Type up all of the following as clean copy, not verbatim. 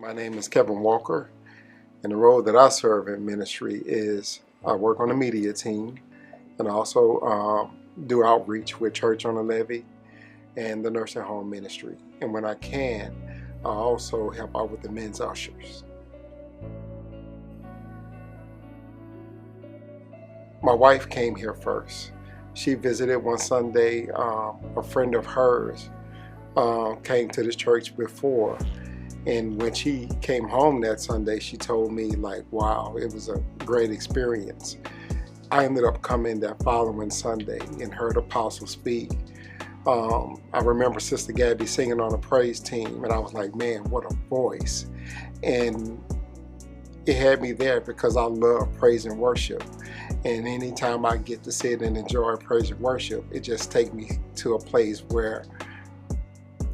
My name is Kevin Walker, and the role that I serve in ministry is I work on the media team and also do outreach with Church on the Levee and the nursing home ministry. And when I can, I also help out with the men's ushers. My wife came here first. She visited one Sunday. A friend of hers came to this church before. And when she came home that Sunday, she told me, like, wow, it was a great experience. I ended up coming that following Sunday and heard Apostle speak. I remember Sister Gabby singing on the praise team, and I was like, man, what a voice. And it had me there because I love praise and worship. And anytime I get to sit and enjoy praise and worship, it just takes me to a place where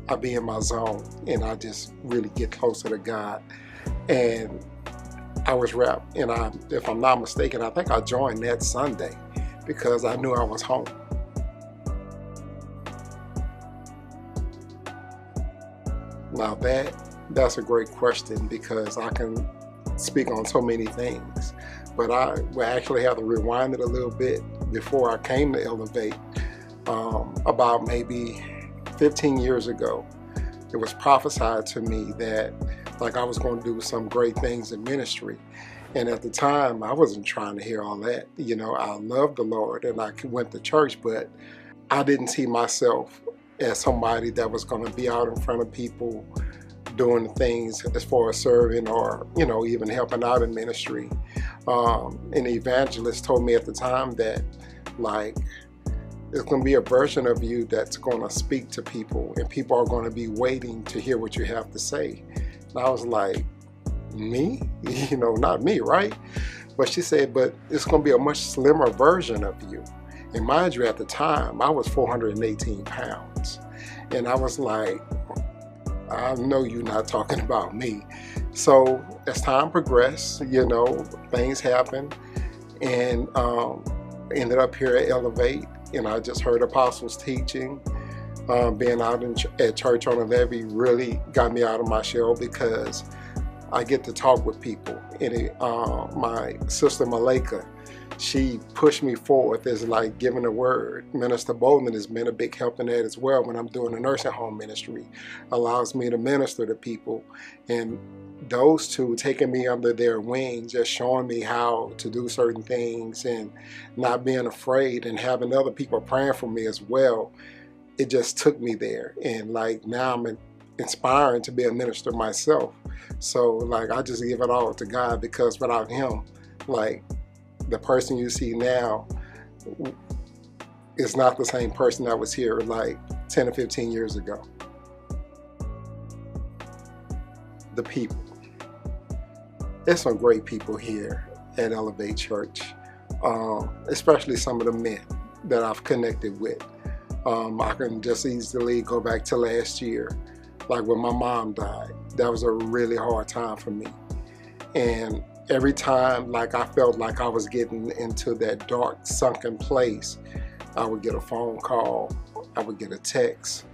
I be in my zone and I just really get closer to God. And I was wrapped, and if I'm not mistaken, I think I joined that Sunday because I knew I was home. Now that's a great question because I can speak on so many things, but I will actually have to rewind it a little bit. Before I came to Elevate, about maybe 15 years ago, it was prophesied to me that like I was going to do some great things in ministry. And at the time, I wasn't trying to hear all that. You know, I loved the Lord and I went to church, but I didn't see myself as somebody that was going to be out in front of people doing things as far as serving or, you know, even helping out in ministry. An evangelist told me at the time that, like, it's going to be a version of you that's going to speak to people and people are going to be waiting to hear what you have to say. And I was like, me? You know, not me, right? But she said, but it's going to be a much slimmer version of you. And mind you, at the time, I was 418 pounds. And I was like, I know you're not talking about me. So as time progressed, you know, things happened, and ended up here at Elevate. And I just heard Apostles teaching. Being out at Church on the Levee really got me out of my shell because I get to talk with people. And my sister Malika, she pushed me forward as like giving a word. Minister Bolden has been a big help in that as well when I'm doing the nursing home ministry. Allows me to minister to people. And those two taking me under their wing, just showing me how to do certain things and not being afraid and having other people praying for me as well, it just took me there. And like now I'm inspiring to be a minister myself. So like I just give it all to God because without him, like the person you see now is not the same person that was here like 10 or 15 years ago. The people. There's some great people here at Elevate Church, especially some of the men that I've connected with. I can just easily go back to last year, like when my mom died. That was a really hard time for me. And every time like I felt like I was getting into that dark, sunken place, I would get a phone call, I would get a text.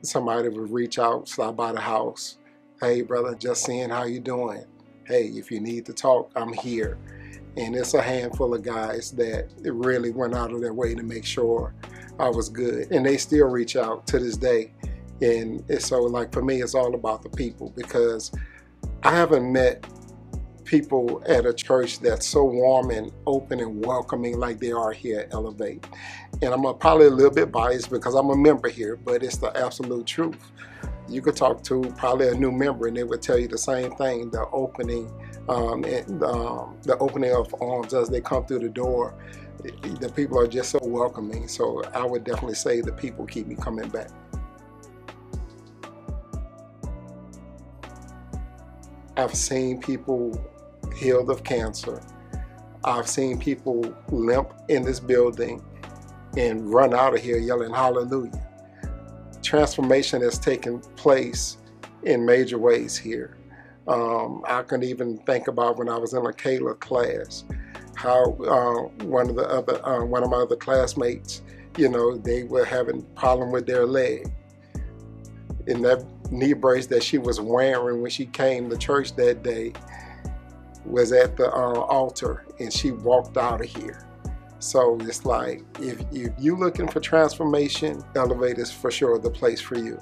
Somebody would reach out, stop by the house. Hey brother, just seeing how you doing. Hey, if you need to talk, I'm here. And it's a handful of guys that really went out of their way to make sure I was good. And they still reach out to this day. And so like for me, it's all about the people because I haven't met people at a church that's so warm and open and welcoming like they are here at Elevate. And I'm probably a little bit biased because I'm a member here, but it's the absolute truth. You could talk to probably a new member and they would tell you the same thing, the opening the opening of arms as they come through the door. The people are just so welcoming. So I would definitely say the people keep me coming back. I've seen people healed of cancer. I've seen people limp in this building and run out of here yelling hallelujah. Transformation has taken place in major ways here. I can even think about when I was in a Kayla class, how one of my other classmates, you know, they were having a problem with their leg. And that knee brace that she was wearing when she came to church that day was at the altar, and she walked out of here. So it's like, if you're looking for transformation, Elevate is for sure the place for you.